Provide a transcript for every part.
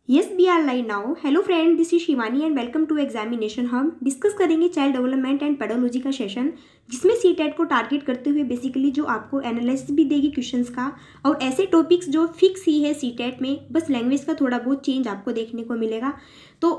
Yes we are live now. Hello friend, this is Shivani and welcome to examination. हम discuss करेंगे child development and pedology का session, जिसमें CTET को target करते हुए बेसिकली जो आपको एनालिसिस भी देगी क्वेश्चंस का, और ऐसे टॉपिक्स जो फिक्स ही है सीटेट में, बस लैंग्वेज का थोड़ा बहुत चेंज आपको देखने को मिलेगा। तो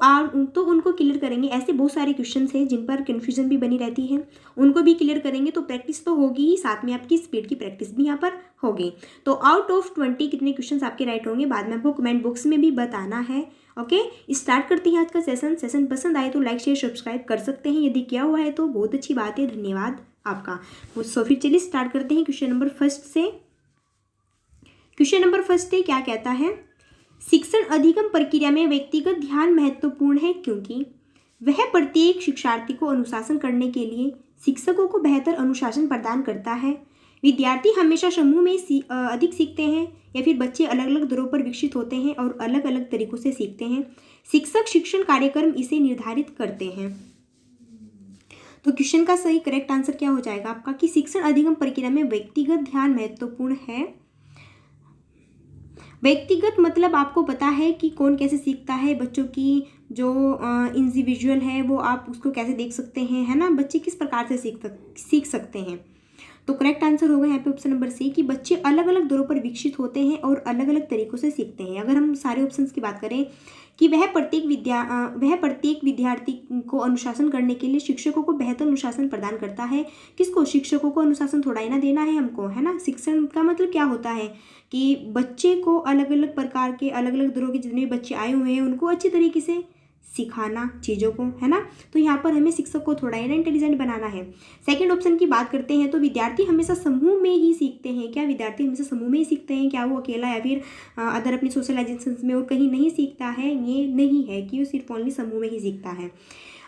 उनको क्लियर करेंगे। ऐसे बहुत सारे क्वेश्चंस हैं जिन पर कन्फ्यूजन भी बनी रहती है, उनको भी क्लियर करेंगे। तो प्रैक्टिस तो होगी ही, साथ में आपकी स्पीड की प्रैक्टिस भी यहाँ पर होगी। तो आउट ऑफ 20 कितने क्वेश्चंस आपके राइट होंगे बाद में आपको कमेंट बॉक्स में भी बताना है। ओके, स्टार्ट करते हैं आज का सेशन पसंद आए तो लाइक शेयर सब्सक्राइब कर सकते हैं, यदि किया हुआ है तो बहुत अच्छी बात है, धन्यवाद आपका। सो फिर चलिए स्टार्ट करते हैं क्वेश्चन नंबर फर्स्ट से। क्वेश्चन नंबर फर्स्ट है, क्या कहता है? शिक्षण अधिगम प्रक्रिया में व्यक्तिगत ध्यान महत्वपूर्ण है क्योंकि वह प्रत्येक शिक्षार्थी को अनुशासन करने के लिए शिक्षकों को बेहतर अनुशासन प्रदान करता है। विद्यार्थी हमेशा समूह में अधिक सीखते हैं, या फिर बच्चे अलग अलग दरों पर विकसित होते हैं और अलग अलग तरीकों से सीखते हैं। शिक्षक शिक्षण कार्यक्रम इसे निर्धारित करते हैं। तो क्वेश्चन का सही करेक्ट आंसर क्या हो जाएगा आपका कि शिक्षण अधिगम प्रक्रिया में व्यक्तिगत ध्यान महत्वपूर्ण है। व्यक्तिगत मतलब आपको पता है कि कौन कैसे सीखता है, बच्चों की जो इंडिविजुअल है वो आप उसको कैसे देख सकते हैं, है ना, बच्चे किस प्रकार से सीख सकते हैं। तो करेक्ट आंसर होगा यहाँ पे ऑप्शन नंबर सी कि बच्चे अलग अलग दरों पर विकसित होते हैं और अलग अलग तरीकों से सीखते हैं। अगर हम सारे ऑप्शंस की बात करें कि वह प्रत्येक विद्यार्थी को अनुशासन करने के लिए शिक्षकों को बेहतर अनुशासन प्रदान करता है। किसको? शिक्षकों को अनुशासन थोड़ा ही ना देना है हमको, है ना। शिक्षण का मतलब क्या होता है कि बच्चे को अलग अलग प्रकार के अलग अलग दरों के जितने भी बच्चे आए हुए हैं उनको अच्छी तरीके से सिखाना चीज़ों को, है ना। तो यहाँ पर हमें शिक्षक को थोड़ा ही ना इंटेलिजेंट बनाना है। सेकंड ऑप्शन की बात करते हैं तो विद्यार्थी हमेशा समूह में ही सीखते हैं। क्या विद्यार्थी हमेशा समूह में ही सीखते हैं? क्या वो अकेला या फिर अदर अपनी सोशलाइजेशन में और कहीं नहीं सीखता है? ये नहीं है कि वो सिर्फ ओनली समूह में ही सीखता है।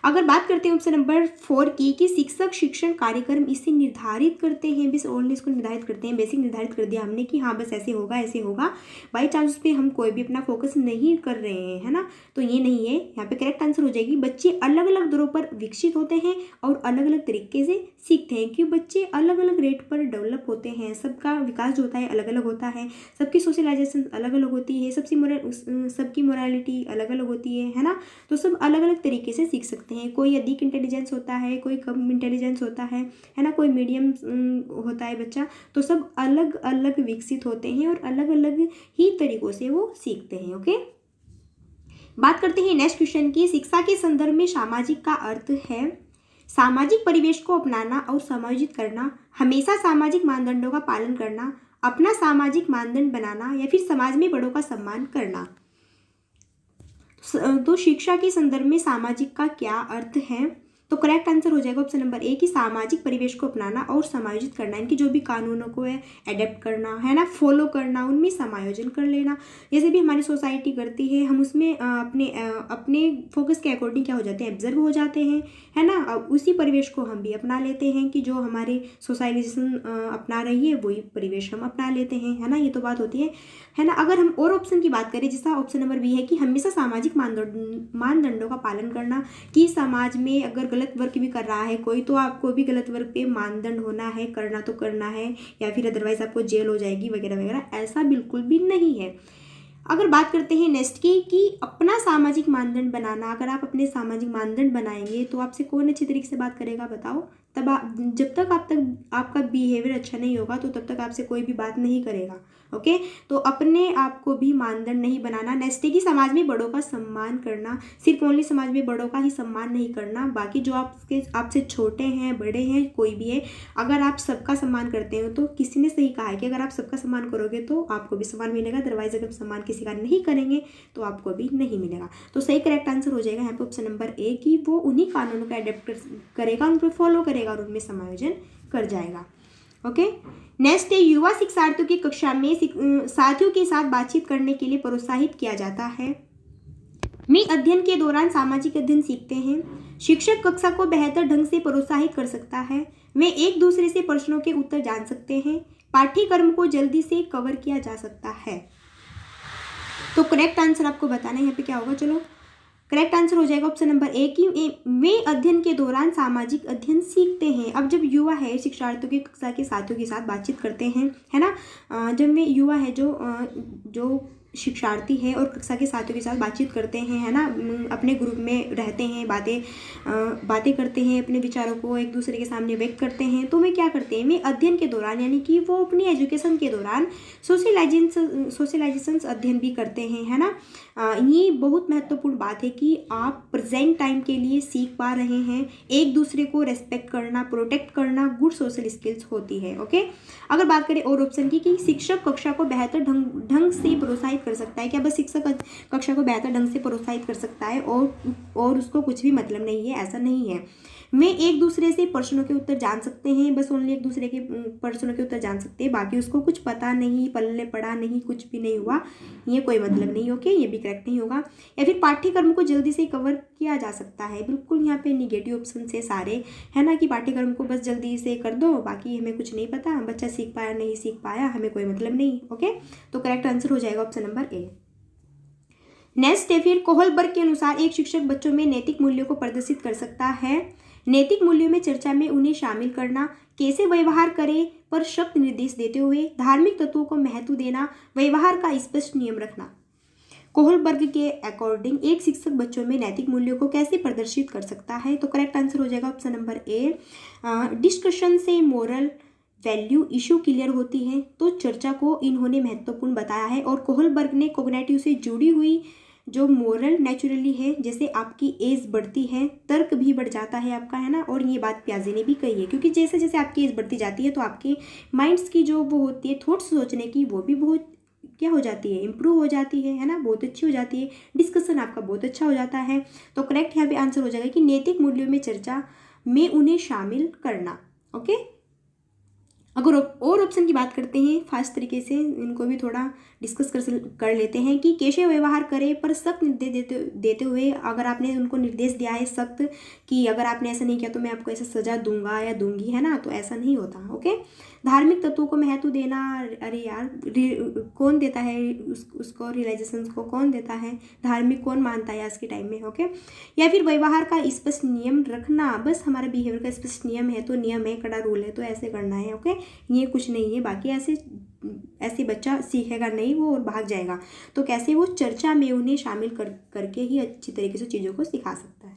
अगर बात करते हैं ऑप्शन नंबर 4 की कि शिक्षक शिक्षण कार्यक्रम इसे निर्धारित करते हैं, बस ओनली इसको निर्धारित करते हैं, बेसिक निर्धारित कर दिया हमने कि हाँ बस ऐसे होगा ऐसे होगा, बाई चांस उस पर हम कोई भी अपना फोकस नहीं कर रहे हैं, है ना। तो ये नहीं है, यहाँ पे करेक्ट आंसर हो जाएगी बच्चे अलग अलग दरों पर विकसित होते हैं और अलग अलग तरीके से सीखते हैं, क्योंकि बच्चे अलग अलग रेट पर डेवलप होते हैं। सबका विकास जो होता है अलग अलग होता है, सबकी सोशलाइजेशन अलग अलग होती है, सबकी मोरालिटी अलग अलग होती है ना। तो सब अलग अलग तरीके से सीख सकते हैं। कोई अधिक इंटेलिजेंस होता है, कोई कम इंटेलिजेंस होता है ना, कोई मीडियम होता है बच्चा। तो सब अलग अलग विकसित होते हैं और अलग अलग ही तरीकों से वो सीखते हैं। ओके, बात करते हैं नेक्स्ट क्वेश्चन की। शिक्षा के संदर्भ में सामाजिक का अर्थ है सामाजिक परिवेश को अपनाना और समायोजित करना, हमेशा सामाजिक मानदंडों का पालन करना, अपना सामाजिक मानदंड बनाना, या फिर समाज में बड़ों का सम्मान करना। तो शिक्षा के संदर्भ में सामाजिक का क्या अर्थ है? तो करेक्ट आंसर हो जाएगा ऑप्शन नंबर ए कि सामाजिक परिवेश को अपनाना और समायोजित करना, इनकी जो भी कानूनों को है एडेप्ट करना, है ना, फॉलो करना, उनमें समायोजन कर लेना। जैसे भी हमारी सोसाइटी करती है, हम उसमें अपने फोकस के अकॉर्डिंग क्या हो जाते हैं, ऑब्जर्व हो जाते हैं, है ना। उसी परिवेश को हम भी अपना लेते हैं कि जो हमारे सोसाइटाइजेशन अपना रही है वही परिवेश हम अपना लेते हैं, है ना। ये तो बात होती है ना। अगर हम और ऑप्शन की बात करें, जैसा ऑप्शन नंबर बी है कि हमेशा सामाजिक मानदंडों का पालन करना, कि समाज में अगर गलत वर्क भी कर रहा है कोई, तो आपको भी गलत वर्क पे मानदंड होना है, करना तो करना है, या फिर अदरवाइज आपको जेल हो जाएगी वगैरह वगैरह, ऐसा बिल्कुल भी नहीं है। अगर बात करते हैं नेक्स्ट की कि अपना सामाजिक मानदंड बनाना, अगर आप अपने सामाजिक मानदंड बनाएंगे तो आपसे कौन अच्छी तरीके से बात करेगा बताओ? जब तक आपका बिहेवियर अच्छा नहीं होगा तो तब तक आपसे कोई भी बात नहीं करेगा। ओके, तो अपने आप को भी मानदंड नहीं बनाना। नेक्स्ट है कि समाज में बड़ों का सम्मान करना, सिर्फ ओनली समाज में बड़ों का ही सम्मान नहीं करना, बाकी जो आपसे छोटे हैं बड़े हैं कोई भी है, अगर आप सबका सम्मान करते हो तो किसी ने सही कहा है कि अगर आप सबका सम्मान करोगे तो आपको भी सम्मान मिलेगा, अदरवाइज अगर सम्मान किसी का नहीं करेंगे तो आपको भी नहीं मिलेगा। तो सही करेक्ट आंसर हो जाएगा यहाँ पे ऑप्शन नंबर ए कि वो उन्हीं कानूनों का एडेप्ट करेगा, उन पर फॉलो करेगा और उनमें समायोजन कर जाएगा। ओके, नेक्स्ट है युवा शिक्षार्थियों की कक्षा में साथियों के साथ बातचीत करने के लिए प्रोत्साहित किया जाता है। में अध्ययन के दौरान सामाजिक अध्ययन सीखते हैं। शिक्षक कक्षा को बेहतर ढंग से प्रोत्साहित कर सकता है। वे एक दूसरे से प्रश्नों के उत्तर जान सकते हैं। पाठ्यक्रम को जल्दी से कवर किया जा सकता है। तो करेक्ट आंसर आपको बताना है यहाँ पे क्या होगा। चलो, करेक्ट आंसर हो जाएगा ऑप्शन नंबर ए कि वे अध्ययन के दौरान सामाजिक अध्ययन सीखते हैं। अब जब युवा है शिक्षार्थियों की कक्षा के साथियों के साथ बातचीत करते हैं, है ना, जब वे युवा है जो शिक्षार्थी है और कक्षा के साथियों के साथ बातचीत करते हैं, है ना, अपने ग्रुप में रहते हैं, बातें करते हैं, अपने विचारों को एक दूसरे के सामने व्यक्त करते हैं, तो वे क्या करते हैं, वे अध्ययन के दौरान यानी कि वो अपनी एजुकेशन के दौरान सोशलाइजेशन अध्ययन भी करते हैं, है ना। ये बहुत महत्वपूर्ण बात है कि आप प्रेजेंट टाइम के लिए सीख पा रहे हैं, एक दूसरे को रेस्पेक्ट करना, प्रोटेक्ट करना गुड सोशल स्किल्स होती है। ओके, अगर बात करें और ऑप्शन की कि शिक्षक कक्षा को बेहतर ढंग से प्रोत्साहित कर सकता है, क्या बस शिक्षक कक्षा को बेहतर ढंग से प्रोत्साहित कर सकता है और उसको कुछ भी मतलब नहीं है? ऐसा नहीं है। वे एक दूसरे से प्रश्नों के उत्तर जान सकते हैं, बस ओनली एक दूसरे के प्रश्नों के उत्तर जान सकते हैं, बाकी उसको कुछ पता नहीं, पल्ले पड़ा नहीं, कुछ भी नहीं हुआ, ये कोई मतलब नहीं। ओके, ये भी करेक्ट नहीं होगा। या फिर पाठ्यक्रम को जल्दी से कवर किया जा सकता है, बिल्कुल यहाँ पे निगेटिव ऑप्शन से सारे, है ना, कि पाठ्यक्रम को बस जल्दी से कर दो, बाकी हमें कुछ नहीं पता, बच्चा सीख पाया नहीं सीख पाया हमें कोई मतलब नहीं। ओके, तो करेक्ट आंसर हो जाएगा ऑप्शन नंबर ए। नेक्स्ट है फिर कोहलबर्ग के अनुसार एक शिक्षक बच्चों में नैतिक मूल्यों को प्रदर्शित कर सकता है। नैतिक मूल्यों में चर्चा में उन्हें शामिल करना, कैसे व्यवहार करें पर शब्द निर्देश देते हुए, धार्मिक तत्वों को महत्व देना, व्यवहार का स्पष्ट नियम रखना। कोहलबर्ग के अकॉर्डिंग एक शिक्षक बच्चों में नैतिक मूल्यों को कैसे प्रदर्शित कर सकता है? तो करेक्ट आंसर हो जाएगा ऑप्शन नंबर ए। डिस्कशन से मोरल वैल्यू इशू क्लियर होती है, तो चर्चा को इन्होंने महत्वपूर्ण बताया है। और कोहलबर्ग ने कोग्निटिव से जुड़ी हुई जो मोरल नेचुरली है, जैसे आपकी एज बढ़ती है तर्क भी बढ़ जाता है आपका, है ना। और ये बात प्याजे ने भी कही है, क्योंकि जैसे जैसे आपकी एज बढ़ती जाती है तो आपके माइंड्स की जो वो होती है थॉट्स सोचने की, वो भी बहुत क्या हो जाती है, इंप्रूव हो जाती है ना, बहुत अच्छी हो जाती है, डिस्कशन आपका बहुत अच्छा हो जाता है। तो करेक्ट यहाँ पे आंसर हो जाएगा कि नैतिक मूल्यों में चर्चा में उन्हें शामिल करना। ओके, अगर और ऑप्शन की बात करते हैं फास्ट तरीके से, इनको भी थोड़ा डिस्कस कर लेते हैं कि कैसे व्यवहार करें पर सख्त निर्देश देते हुए। अगर आपने उनको निर्देश दिया है सख्त कि अगर आपने ऐसा नहीं किया तो मैं आपको ऐसा सजा दूंगा या दूंगी, है ना, तो ऐसा नहीं होता। ओके, धार्मिक तत्वों को महत्व देना, अरे यार कौन देता है उसको, रियलाइजेशन को कौन देता है, धार्मिक कौन मानता है आज के टाइम में। ओके, या फिर व्यवहार का स्पष्ट नियम रखना, बस हमारे बिहेवियर का स्पष्ट नियम है तो नियम है, कड़ा रूल है तो ऐसे करना है। ओके, ये कुछ नहीं है, बाकी ऐसे बच्चा सीखेगा नहीं वो और भाग जाएगा। तो कैसे वो चर्चा में उन्हें शामिल करके ही अच्छी तरीके से चीज़ों को सिखा सकता है।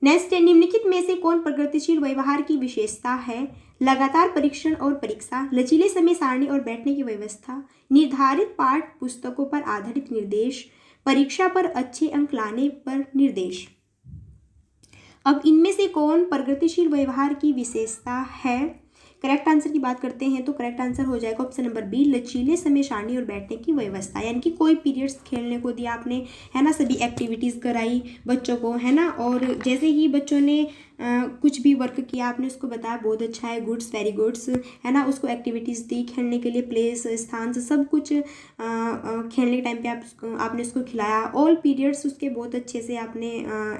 नेक्स्ट है, निम्नलिखित में से कौन प्रगतिशील व्यवहार की विशेषता है? लगातार परीक्षण और परीक्षा, लचीले समय सारणी और बैठने की व्यवस्था, निर्धारित पाठ पुस्तकों पर आधारित निर्देश, परीक्षा पर अच्छे अंक लाने पर निर्देश। अब इनमें से कौन प्रगतिशील व्यवहार की विशेषता है? करेक्ट आंसर की बात करते हैं तो करेक्ट आंसर हो जाएगा ऑप्शन नंबर बी, लचीले समय सारणी और बैठने की व्यवस्था। यानी कि कोई पीरियड्स खेलने को दिया आपने, है ना, सभी एक्टिविटीज़ कराई बच्चों को, है ना, और जैसे ही बच्चों ने कुछ भी वर्क किया आपने उसको बताया बहुत अच्छा है, गुड्स, वेरी गुड्स, है ना, उसको एक्टिविटीज़ दी, खेलने के लिए प्लेस, स्थान सब कुछ, खेलने के टाइम पे आपने उसको खिलाया, ऑल पीरियड्स उसके बहुत अच्छे से आपने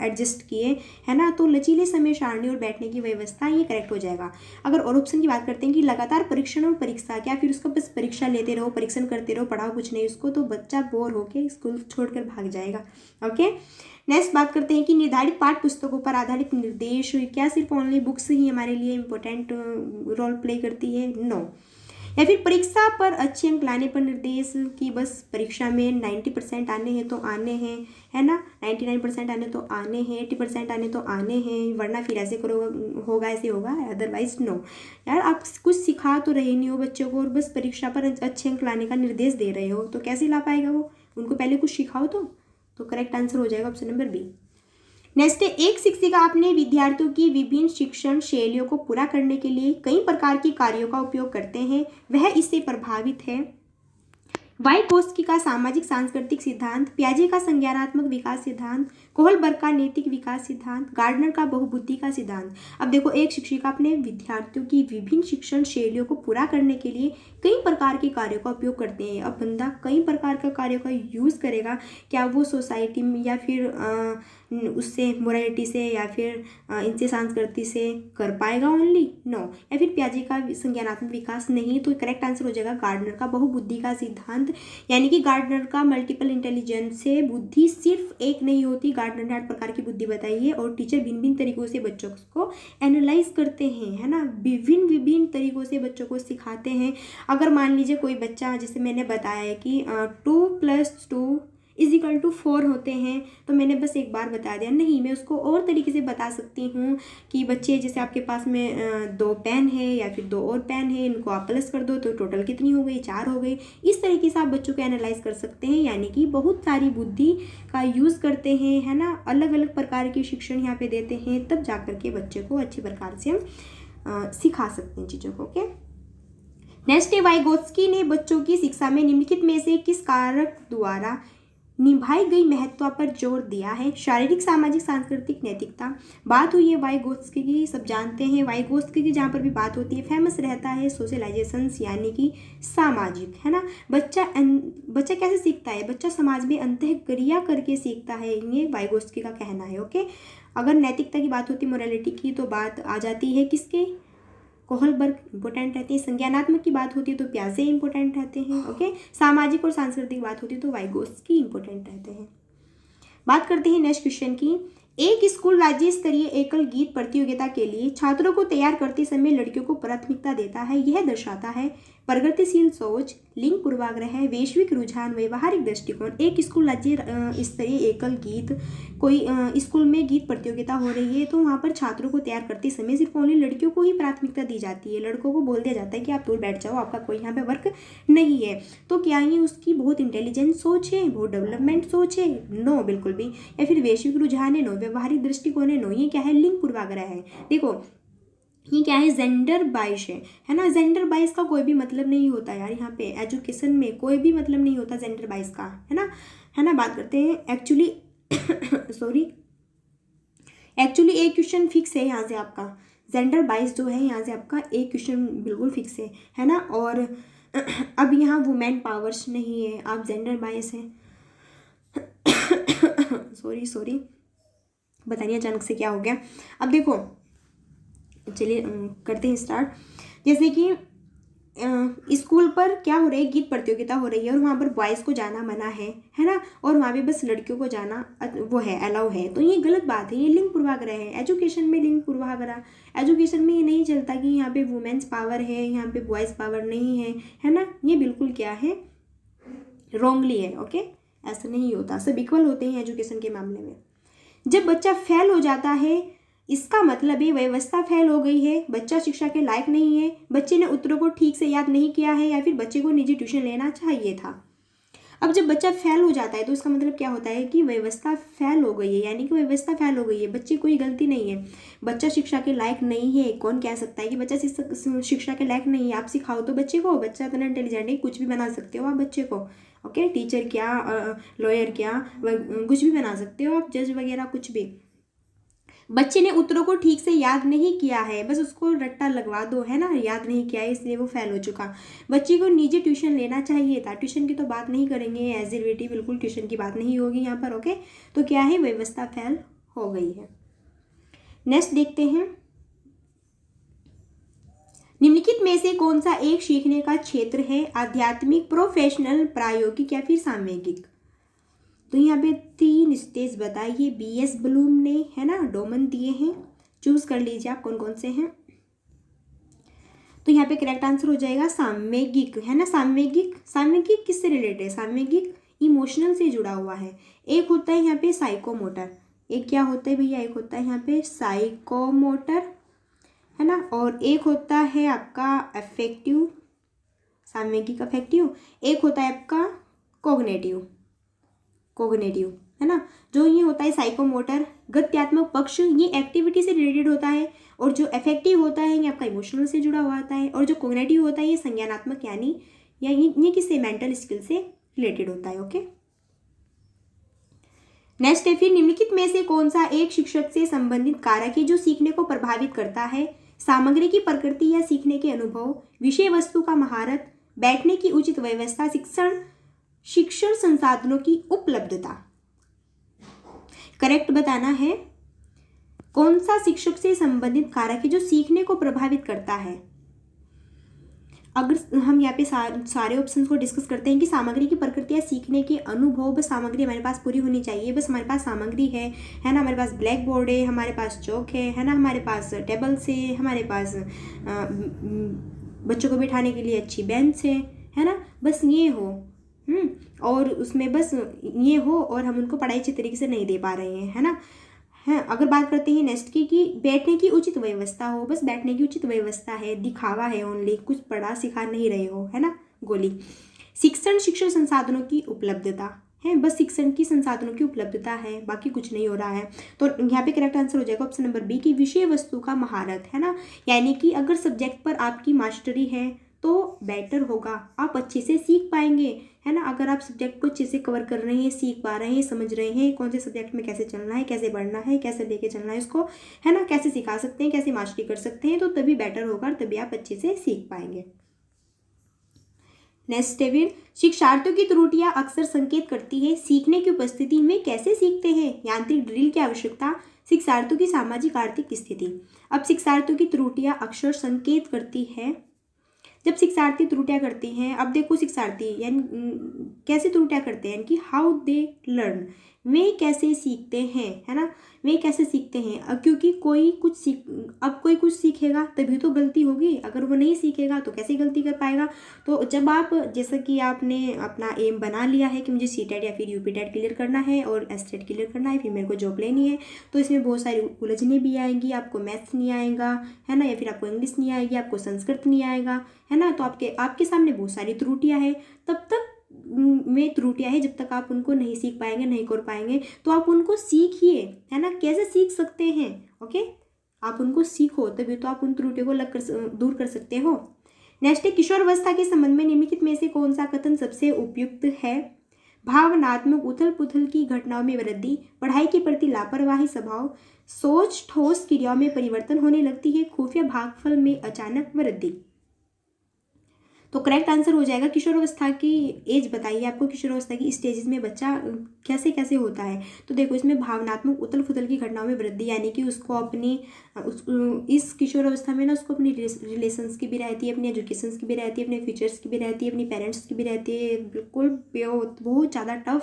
एडजस्ट किए, है ना। तो लचीले समय सारणी और बैठने की व्यवस्था, ये करेक्ट हो जाएगा। अगर और ऑप्शन की बात करते हैं कि लगातार परीक्षण और परीक्षा, क्या फिर उसको बस परीक्षा लेते रहो, परीक्षण करते रहो, पढ़ाओ कुछ नहीं उसको, तो बच्चा बोर होकर स्कूल छोड़कर भाग जाएगा। ओके, नेक्स्ट बात करते हैं कि निर्धारित पाठ पुस्तकों पर आधारित निर्देश, क्या सिर्फ ओनली बुक्स ही हमारे लिए इम्पोर्टेंट रोल प्ले करती है? नो। या फिर परीक्षा पर अच्छे अंक लाने पर निर्देश, कि बस परीक्षा में 90% आने हैं तो आने हैं, है ना, 99% आने तो आने हैं, 80% आने तो आने हैं, वरना फिर ऐसे करो होगा ऐसे होगा, अदरवाइज नो। यार आप कुछ सिखा तो रहे नहीं हो बच्चों को और बस परीक्षा पर अच्छे अंक लाने का निर्देश दे रहे हो, तो कैसे ला पाएगा वो? उनको पहले कुछ सिखाओ तो करेक्ट आंसर हो जाएगा ऑप्शन नंबर बी। नेक्स्ट है, एक शिक्षिका अपने विद्यार्थियों की विभिन्न शिक्षण शैलियों को पूरा करने के लिए कई प्रकार के कार्यों का उपयोग करते हैं, वह इससे प्रभावित है। वाइकोस्की का सामाजिक सांस्कृतिक सिद्धांत, पियाजे का संज्ञानात्मक विकास सिद्धांत, कोहलबर्ग का नैतिक विकास सिद्धांत, गार्डनर का बहुबुद्धि का सिद्धांत। अब देखो, एक शिक्षिका अपने विद्यार्थियों की विभिन्न शिक्षण शैलियों को पूरा करने के लिए कई प्रकार के कार्यों का उपयोग करते हैं। अब बंदा कई प्रकार का कार्यों का यूज़ करेगा, क्या वो सोसाइटी में या फिर उससे मोरालिटी से या फिर इनसे संस्कृति से कर पाएगा ओनली? नो। या फिर पियाजे का संज्ञानात्मक विकास? नहीं। तो करेक्ट आंसर हो जाएगा गार्डनर का बहुबुद्धि का सिद्धांत। यानी कि गार्डनर का मल्टीपल इंटेलिजेंस से बुद्धि सिर्फ एक नहीं होती, गार्डनर ने 8 प्रकार की बुद्धि बताई है और टीचर भिन्न भिन्न तरीकों से बच्चों को एनालाइज करते हैं, है ना, विभिन्न तरीकों से बच्चों को सिखाते हैं। अगर मान लीजिए कोई बच्चा, जैसे मैंने बताया है कि 2 + 2 = 4 होते हैं, तो मैंने बस एक बार बता दिया नहीं, मैं उसको और तरीके से बता सकती हूँ कि बच्चे, जैसे आपके पास में 2 पेन है या फिर 2 और पेन है, इनको आप प्लस कर दो तो टोटल कितनी हो गई, 4 हो गई। इस तरीके से आप बच्चों को एनालाइज कर सकते हैं, यानी कि बहुत सारी बुद्धि का यूज़ करते हैं, है ना, अलग अलग प्रकार के शिक्षण यहाँ पे देते हैं, तब जा कर के बच्चे को अच्छी प्रकार से हम सिखा सकते हैं चीज़ों को। ओके, नेक्स्ट है, वाइगोत्स्की ने बच्चों की शिक्षा में निम्नलिखित में से किस कारक द्वारा निभाई गई महत्व पर जोर दिया है? शारीरिक, सामाजिक, सांस्कृतिक, नैतिकता। बात हुई है वाइगोत्स्की की, सब जानते हैं वाइगोत्स्की की, जहाँ पर भी बात होती है फेमस रहता है सोशलाइजेशन, यानी कि सामाजिक, है ना। बच्चा कैसे सीखता है? बच्चा समाज में अंतःक्रिया करके सीखता है, ये वाइगोत्स्की का कहना है। ओके, अगर नैतिकता की बात होती है, मोरालिटी की, तो बात आ जाती है किसके? कोहलबर्ग इंपॉर्टेंट रहते हैं। संज्ञानात्मक की बात होती है तो प्याजे इंपॉर्टेंट रहते हैं। ओके, सामाजिक और सांस्कृतिक बात होती है तो वाइगोत्स्की इंपॉर्टेंट रहते हैं। बात करते हैं नेक्स्ट क्वेश्चन की। एक स्कूल राज्य स्तरीय एकल गीत प्रतियोगिता के लिए छात्रों को तैयार करते समय लड़कियों को प्राथमिकता देता है, यह दर्शाता है प्रगतिशील सोच, लिंग पूर्वाग्रह, वैश्विक रुझान, व्यवहारिक दृष्टिकोण। एक स्कूल राज्य स्तरीय एकल गीत, कोई स्कूल में गीत प्रतियोगिता हो रही है तो वहाँ पर छात्रों को तैयार करते समय सिर्फ ओनली लड़कियों को ही प्राथमिकता दी जाती है, लड़कों को बोल दिया जाता है कि आप दूर बैठ जाओ, आपका कोई यहाँ पे वर्क नहीं है। तो क्या ये उसकी बहुत इंटेलिजेंट सोच है, बहुत डेवलपमेंट सोच है? नो, बिल्कुल भी। या फिर वैश्विक रुझान है? नो। व्यवहारिक दृष्टिकोण है? नो। ये क्या है? लिंग पूर्वाग्रह है। देखो ये क्या है? जेंडर बाइस है ना। जेंडर बाइस का कोई भी मतलब नहीं होता यार, यहाँ पे एजुकेशन में कोई भी मतलब नहीं होता जेंडर बाइस का, है ना। बात करते हैं एक्चुअली एक्चुअली एक क्वेश्चन फिक्स है यहाँ से आपका, जेंडर बाइस जो है यहाँ से आपका एक क्वेश्चन बिल्कुल फिक्स है ना। और अब यहाँ वुमेन पावर्स नहीं है, आप जेंडर बाइस है। सॉरी पता नहीं अचानक से क्या हो गया। अब देखो, चलिए करते हैं स्टार्ट। जैसे कि स्कूल पर क्या हो रही है? गीत प्रतियोगिता हो रही है और वहाँ पर बॉयज़ को जाना मना है ना, और वहाँ पे बस लड़कियों को जाना वो है, अलाउ है। तो ये गलत बात है, ये लिंग पूर्वाग्रह है। एजुकेशन में लिंग पूर्वाग्रह, एजुकेशन में ये नहीं चलता कि यहाँ पे वुमेन्स पावर है, यहाँ पे बॉयज़ पावर नहीं है ना। ये बिल्कुल क्या है? रॉन्गली है। ओके, ऐसा नहीं होता, सब इक्वल होते हैं एजुकेशन के मामले में। जब बच्चा फेल हो जाता है, इसका मतलब ये व्यवस्था फेल हो गई है, बच्चा शिक्षा के लायक नहीं है, बच्चे ने उत्तरों को ठीक से याद नहीं किया है, या फिर बच्चे को निजी ट्यूशन लेना चाहिए था। अब जब बच्चा फेल हो जाता है तो इसका मतलब क्या होता है कि व्यवस्था फेल हो गई है, यानी कि व्यवस्था फेल हो गई है, बच्चे कोई गलती नहीं है, बच्चा शिक्षा के लायक नहीं है। कौन कह सकता है कि बच्चा शिक्षा के लायक नहीं है? आप सिखाओ तो बच्चे को, बच्चा इतना इंटेलिजेंट है, कुछ भी बना सकते हो आप बच्चे को। ओके, टीचर क्या, लॉयर क्या, कुछ भी बना सकते हो आप, जज वगैरह कुछ भी। बच्चे ने उत्तरों को ठीक से याद नहीं किया है, बस उसको रट्टा लगवा दो, है ना, याद नहीं किया है इसलिए वो फेल हो चुका। बच्चे को निजी ट्यूशन लेना चाहिए था, ट्यूशन की तो बात नहीं करेंगे, एज ए बेटी बिल्कुल ट्यूशन की बात नहीं होगी यहाँ पर। ओके, तो क्या है? व्यवस्था फेल हो गई है। नेक्स्ट देखते हैं, निम्नलिखित में से कौन सा एक सीखने का क्षेत्र है? आध्यात्मिक, प्रोफेशनल, प्रायोगिक या फिर सामयिक? तो यहाँ पे 3 स्टेज बताइए, BS ब्लूम ने, है ना, डोमन दिए हैं, चूज कर लीजिए आप कौन कौन से हैं। तो यहाँ पे करेक्ट आंसर हो जाएगा सामयिक, है ना। सामयिक किससे रिलेटेड है? सामयिक इमोशनल से जुड़ा हुआ है। एक होता है यहाँ पे साइकोमोटर, एक क्या होता है भैया? एक होता है यहाँ पे साइकोमोटर, है ना, और एक होता है आपका अफेक्टिव, सामयिक अफेक्टिव, एक होता है आपका कोग्नेटिव, है ना। जो ये होता है साइकोमोटर, गत्यात्मक पक्ष, ये एक्टिविटी से रिलेटेड होता है, और जो अफेक्टिव होता है ये आपका इमोशनल से जुड़ा हुआ होता है, और जो कोग्नेटिव होता है ये संज्ञानात्मक, यानी या ये किससे? मेंटल स्किल से रिलेटेड होता है। ओके, नेक्स्ट है, फिर निम्नलिखित में से कौन सा एक शिक्षक से संबंधित कारक है जो सीखने को प्रभावित करता है? सामग्री की प्रकृति या सीखने के अनुभव, विषय वस्तु का महारत, बैठने की उचित व्यवस्था, शिक्षण संसाधनों की उपलब्धता। करेक्ट बताना है, कौन सा शिक्षक से संबंधित कारक है जो सीखने को प्रभावित करता है। अगर हम यहाँ पे सारे ऑप्शंस को डिस्कस करते हैं कि सामग्री की प्रकृति या सीखने के अनुभव, बस सामग्री हमारे पास पूरी होनी चाहिए, बस हमारे पास सामग्री है ना, हमारे पास ब्लैक बोर्ड है, हमारे पास चौक है ना, हमारे पास टेबल्स है, हमारे पास बच्चों को बैठाने के लिए अच्छी बेंच है ना, बस ये हो। और उसमें बस ये हो और हम उनको पढ़ाई अच्छी तरीके से नहीं दे पा रहे हैं, है ना। है, अगर बात करते हैं नेक्स्ट की कि बैठने की उचित व्यवस्था हो, बस बैठने की उचित व्यवस्था है, दिखावा है ओनली, कुछ पढ़ा सिखा नहीं रहे हो, है ना, गोली। शिक्षण संसाधनों की उपलब्धता है, बस शिक्षण की संसाधनों की उपलब्धता है, बाकी कुछ नहीं हो रहा है। तो यहाँ पे करेक्ट आंसर हो जाएगा ऑप्शन नंबर बी की विषय वस्तु का महारत, है ना। यानी कि अगर सब्जेक्ट पर आपकी मास्टरी है तो बेटर होगा, आप अच्छे से सीख पाएंगे, है ना। अगर आप सब्जेक्ट को अच्छे से कवर कर रहे हैं, सीख पा रहे हैं, समझ रहे हैं कौन से सब्जेक्ट में कैसे चलना है, कैसे पढ़ना है, कैसे लेके चलना है इसको, है ना, कैसे सिखा सकते हैं, कैसे मास्टरी कर सकते हैं, तो तभी बेटर होगा और तभी आप अच्छे से सीख पाएंगे। नेक्स्ट है फिर, शिक्षार्थियों की त्रुटियां अक्सर संकेत करती है सीखने की उपस्थिति में कैसे सीखते हैं, यांत्रिक ड्रिल की आवश्यकता, शिक्षार्थियों की सामाजिक आर्थिक स्थिति। अब शिक्षार्थियों की त्रुटियां अक्सर संकेत करती है, जब शिक्षार्थी त्रुटियां करते हैं, अब देखो शिक्षार्थी यानी कैसे त्रुटियां करते हैं, कि हाउ दे लर्न, वे कैसे सीखते हैं, है ना, वे कैसे सीखते हैं। अब क्योंकि कोई कुछ सीखेगा तभी तो गलती होगी, अगर वो नहीं सीखेगा तो कैसे गलती कर पाएगा। तो जब आप, जैसा कि आपने अपना एम बना लिया है कि मुझे सीटेट या फिर यूपीटेट क्लियर करना है और एसटेट क्लियर करना है, फिर मेरे को जॉब लेनी है, तो इसमें बहुत सारी उलझने भी आएंगी, आपको मैथ्स नहीं आएगा, है ना, या फिर आपको इंग्लिश नहीं आएगी, आपको संस्कृत नहीं आएगा, है ना, तो आपके सामने बहुत सारी त्रुटियां हैं, तब तक में त्रुटियां है जब तक आप उनको नहीं सीख पाएंगे, नहीं कर पाएंगे। तो आप उनको सीखिए, है ना, कैसे सीख सकते हैं, ओके, आप उनको सीखो तभी तो आप उन त्रुटियों को दूर कर सकते हो। नेक्स्ट है, किशोरावस्था के संबंध में निम्नलिखित में से कौन सा कथन सबसे उपयुक्त है। भावनात्मक उथल पुथल की घटनाओं में वृद्धि, पढ़ाई के प्रति लापरवाही स्वभाव, सोच ठोस क्रियाओं में परिवर्तन होने लगती है, खुफिया भागफल में अचानक वृद्धि। तो करेक्ट आंसर हो जाएगा किशोरावस्था की एज बताइए आपको, किशोरावस्था की स्टेजेस में बच्चा कैसे कैसे होता है। तो देखो इसमें भावनात्मक उथल पुथल की घटनाओं में वृद्धि, यानी कि उसको अपनी इस किशोरावस्था में ना उसको अपनी रिलेशंस की भी रहती है, अपनी एजुकेशंस की भी रहती है, अपने फ्यूचर्स की भी रहती है, अपनी पेरेंट्स की भी रहती है। बिल्कुल बहुत ज़्यादा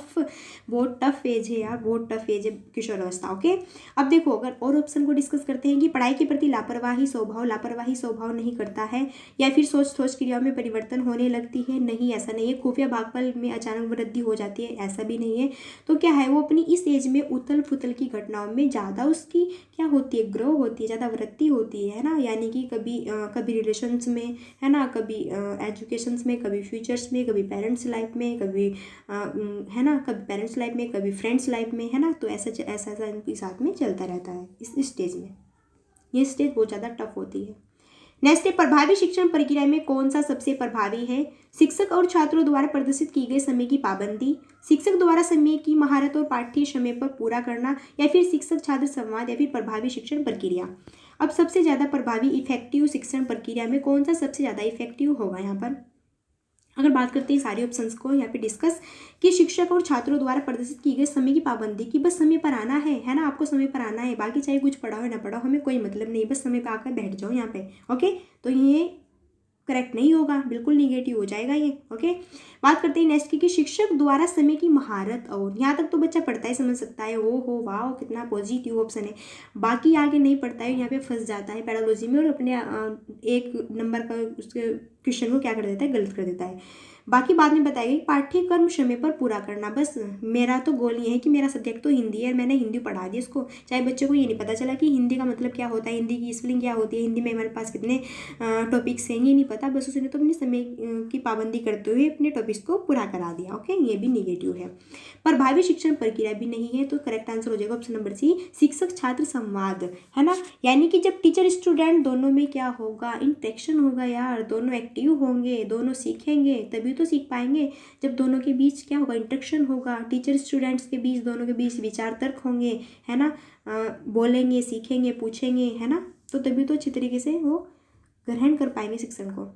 बहुत टफ एज है यार, बहुत टफ एज है किशोरावस्था। ओके, अब देखो अगर और ऑप्शन को डिस्कस करते हैं कि पढ़ाई के प्रति लापरवाही स्वभाव नहीं करता है, या फिर सोच ठोस क्रियाओं में परिवर्तन होने लगती है, नहीं ऐसा नहीं है। खुफिया भागफल में अचानक वृद्धि हो जाती है, ऐसा भी नहीं है। तो क्या है, वो अपनी इस एज में उथल पुथल की घटनाओं में ज़्यादा उसकी क्या होती है, ग्रो होती है, ज़्यादा वृद्धि होती है ना। यानी कि कभी रिलेशंस में, है ना, कभी एजुकेशंस में, कभी फ्यूचर्स में, कभी पेरेंट्स लाइफ में, कभी है ना, कभी पेरेंट्स लाइफ में, कभी फ्रेंड्स लाइफ में, है ना। तो ऐसा इनके साथ में चलता रहता है इस स्टेज में। ये स्टेज बहुत ज़्यादा टफ होती है। नेक्स्ट है, प्रभावी शिक्षण प्रक्रिया में कौन सा सबसे प्रभावी है। शिक्षक और छात्रों द्वारा प्रदर्शित की गई समय की पाबंदी, शिक्षक द्वारा समय की महारत और पाठ्य समय पर पूरा करना, या फिर शिक्षक छात्र संवाद, या फिर प्रभावी शिक्षण प्रक्रिया। अब सबसे ज़्यादा प्रभावी इफेक्टिव शिक्षण प्रक्रिया में कौन सा सबसे ज़्यादा इफेक्टिव होगा। यहाँ पर अगर बात करते हैं सारे ऑप्शंस को यहाँ पे डिस्कस, कि शिक्षक और छात्रों द्वारा प्रदर्शित की गई समय की पाबंदी, की बस समय पर आना है ना, आपको समय पर आना है, बाकी चाहे कुछ पढ़ाओ ना पढ़ाओ हमें कोई मतलब नहीं, बस समय पर आकर बैठ जाओ यहाँ पे। ओके, तो ये करेक्ट नहीं होगा, बिल्कुल निगेटिव हो जाएगा ये। ओके, बात करते हैं नेक्स्ट की, कि शिक्षक द्वारा समय की महारत, और यहाँ तक तो बच्चा पढ़ता ही समझ सकता है, ओ हो वाह कितना पॉजिटिव ऑप्शन है। बाकी आगे नहीं पढ़ता है, यहाँ पे फंस जाता है पेडागोजी में, और अपने एक नंबर का उसके क्वेश्चन को क्या कर देता है, गलत कर देता है। बाकी बाद में बताएगी पाठ्यक्रम समय पर पूरा करना। बस मेरा तो गोल ये है कि मेरा सब्जेक्ट तो हिंदी है, मैंने हिंदी पढ़ा दी इसको, चाहे बच्चों को ये नहीं पता चला कि हिंदी का मतलब क्या होता है, हिंदी की स्पेलिंग क्या होती है, हिंदी में हमारे पास कितने टॉपिक्स हैं ये नहीं पता, बस उसने तो अपने समय की पाबंदी करते हुए अपने टॉपिक्स को पूरा करा दिया। ओके, ये भी निगेटिव है। प्रभावी शिक्षण प्रक्रिया भी नहीं है, तो करेक्ट आंसर हो जाएगा ऑप्शन नंबर सी, शिक्षक छात्र संवाद, है ना। यानी कि जब टीचर स्टूडेंट दोनों में क्या होगा, इंटरेक्शन होगा यार, दोनों एक्टिव होंगे, दोनों सीखेंगे तभी तो सीख पाएंगे। जब दोनों के बीच क्या होगा, इंटरेक्शन होगा, टीचर स्टूडेंट्स के बीच, दोनों के बीच विचार तर्क होंगे, है ना, बोलेंगे, सीखेंगे, पूछेंगे, है ना, तो तभी तो अच्छी तरीके से वो ग्रहण कर पाएंगे शिक्षण को।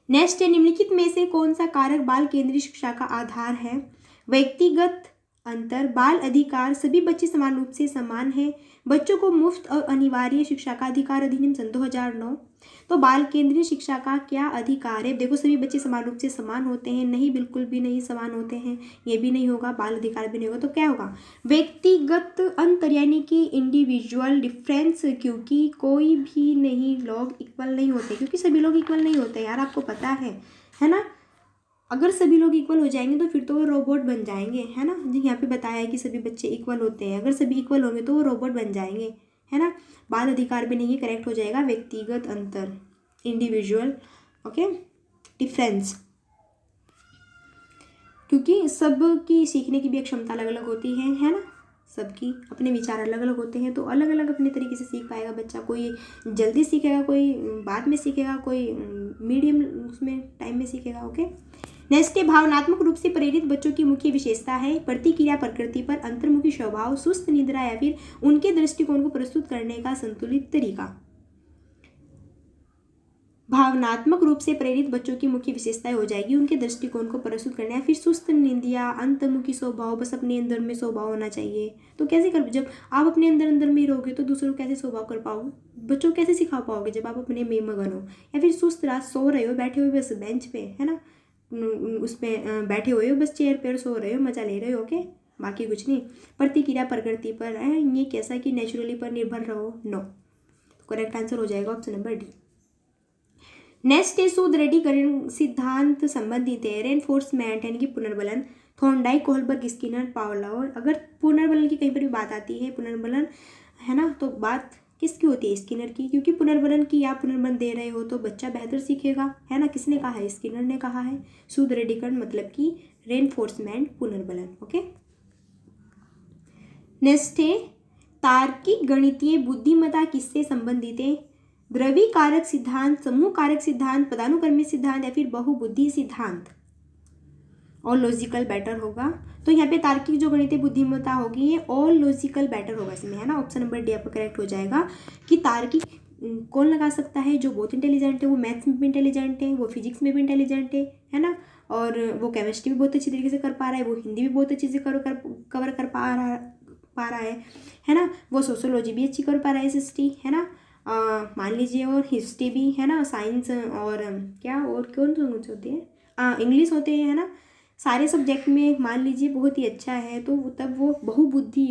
नेक्स्ट है, निम्नलिखित में से कौन सा कारक बाल केंद्रीय शिक्षा का आधार है। व्यक्तिगत अंतर, बाल अधिकार, सभी बच्चे समान रूप से समान हैं, बच्चों को मुफ्त और अनिवार्य शिक्षा का अधिकार, अधिनियम सन 2009, तो बाल केंद्रीय शिक्षा का क्या अधिकार है? देखो सभी बच्चे समान रूप से समान होते हैं, नहीं, बिल्कुल भी नहीं समान होते हैं, ये भी नहीं होगा, बाल अधिकार भी नहीं होगा, तो क्या होगा? व्यक्तिगत अंतर यानी कि इंडिविजुअल डिफरेंस, क्योंकि कोई भी नहीं लोग इक्वल नहीं होते, क्योंकि सभी लोग इक्वल नहीं होते यार, आपको पता है ना। अगर सभी लोग इक्वल हो जाएंगे तो फिर तो वो रोबोट बन जाएंगे, है ना। यहाँ पे बताया है कि सभी बच्चे इक्वल होते हैं, अगर सभी इक्वल होंगे तो वो रोबोट बन जाएंगे, है ना। बाल अधिकार भी नहीं है, करेक्ट हो जाएगा व्यक्तिगत अंतर, इंडिविजुअल, ओके, डिफरेंस, क्योंकि सबकी सीखने की भी एक क्षमता अलग अलग होती है ना। सबकी अपने विचार अलग अलग होते हैं, तो अलग अलग अपने तरीके से सीख पाएगा बच्चा। कोई जल्दी सीखेगा, कोई बाद में सीखेगा, कोई मीडियम उसमें टाइम में सीखेगा, ओके। नेक्स्ट है भावनात्मक रूप से प्रेरित बच्चों की मुख्य विशेषता है प्रतिक्रिया प्रकृति पर, अंतर्मुखी स्वभाव, सुस्त निद्रा या फिर उनके दृष्टिकोण को प्रस्तुत करने का संतुलित तरीका। भावनात्मक रूप से प्रेरित बच्चों की मुख्य विशेषताएं हो जाएगी उनके दृष्टिकोण को प्रस्तुत करना है, फिर सुस्त निंदिया, अंतर्मुखी स्वभाव, बस अपने अंदर में स्वभाव होना चाहिए। तो कैसे कर, जब आप अपने अंदर में रहोगे तो दूसरों को कैसे स्वभाव कर पाओगे, बच्चों को कैसे सिखा पाओगे जब आप अपने में मगन हो। या फिर सुस्त रात सो रहे हो, बैठे हुए बस बेंच पे, है ना, उसमें बैठे हुए हो बस चेयर पर, सो रहे हो, मजा ले रहे हो, ओके, बाकी कुछ नहीं। प्रतिक्रिया प्रकृति पर है, ये कैसा कि नेचुरली पर निर्भर रहो, नो। करेक्ट आंसर हो जाएगा ऑप्शन नंबर डी। नेक्स्ट है सुदृढ़ीकरण सिद्धांत संबंधित है, रेनफोर्समेंट यानी कि पुनर्बलन, थॉर्नडाइक, कोहलबर्ग, स्किनर, पावलोव। अगर पुनर्बलन की कहीं पर भी बात आती है, पुनर्बलन, है ना, तो बात किसकी होती है? स्किनर की, क्योंकि पुनर्बलन की आप पुनर्बलन दे रहे हो तो बच्चा बेहतर सीखेगा, है ना। किसने कहा है? स्किनर ने कहा है। सुदृढ़ीकरण मतलब कि रेनफोर्समेंट, पुनर्बलन, ओके। नेक्स्ट है तार्किक गणितीय बुद्धिमत्ता किससे संबंधित है? द्रवी कारक सिद्धांत, समूह कारक सिद्धांत, पदानुक्रमित सिद्धांत या फिर बहुबुद्धि सिद्धांत। और लॉजिकल बेटर होगा, तो यहाँ पे तार्किक जो गणितीय बुद्धिमत्ता होगी ये और लॉजिकल बेटर होगा इसमें, है ना। ऑप्शन नंबर डी आपका करेक्ट हो जाएगा कि तार्किक कौन लगा सकता है? जो बहुत इंटेलिजेंट है, वो मैथ्स में भी इंटेलिजेंट है, वो फिजिक्स में भी इंटेलिजेंट है ना, और वो केमिस्ट्री भी बहुत अच्छी तरीके से कर पा रहा है, वो हिंदी भी बहुत अच्छे से कवर कर पा रहा है ना, वो सोशोलॉजी भी अच्छी कर पा रहा है, SST, है ना, मान लीजिए, और हिस्ट्री भी, है ना, साइंस, और क्या, और कौन सी होती है, इंग्लिश होते हैं, है ना, सारे सब्जेक्ट में मान लीजिए बहुत ही अच्छा है, तो तब वो बहुत बुद्धि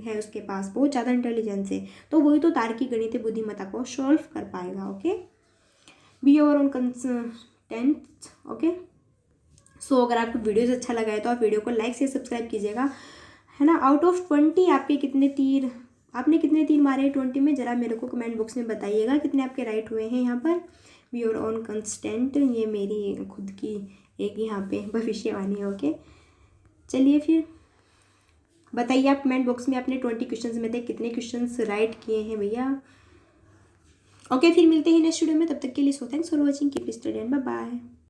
है उसके पास, बहुत ज़्यादा इंटेलिजेंस है, तो वही तो तार्किक गणितीय बुद्धिमत्ता को सॉल्व कर पाएगा, okay. Be over on content, okay. So अगर आपको वीडियोस अच्छा लगा है तो आप वीडियो को लाइक से सब्सक्राइब कीजिएगा, है ना। आउट ऑफ 20 आपने कितने तीर मारे 20 में, जरा मेरे को कमेंट बॉक्स में बताइएगा कितने आपके राइट हुए हैं। यहाँ पर वी आर ऑन कंस्टेंट, ये मेरी खुद की एक यहाँ पे भविष्यवाणी है, ओके। चलिए फिर बताइए आप कमेंट बॉक्स में आपने 20 क्वेश्चंस में से कितने क्वेश्चंस राइट किए हैं भैया, ओके। फिर मिलते हैं नेक्स्ट वीडियो में, तब तक के लिए so thanks for watching, keep study and bye bye.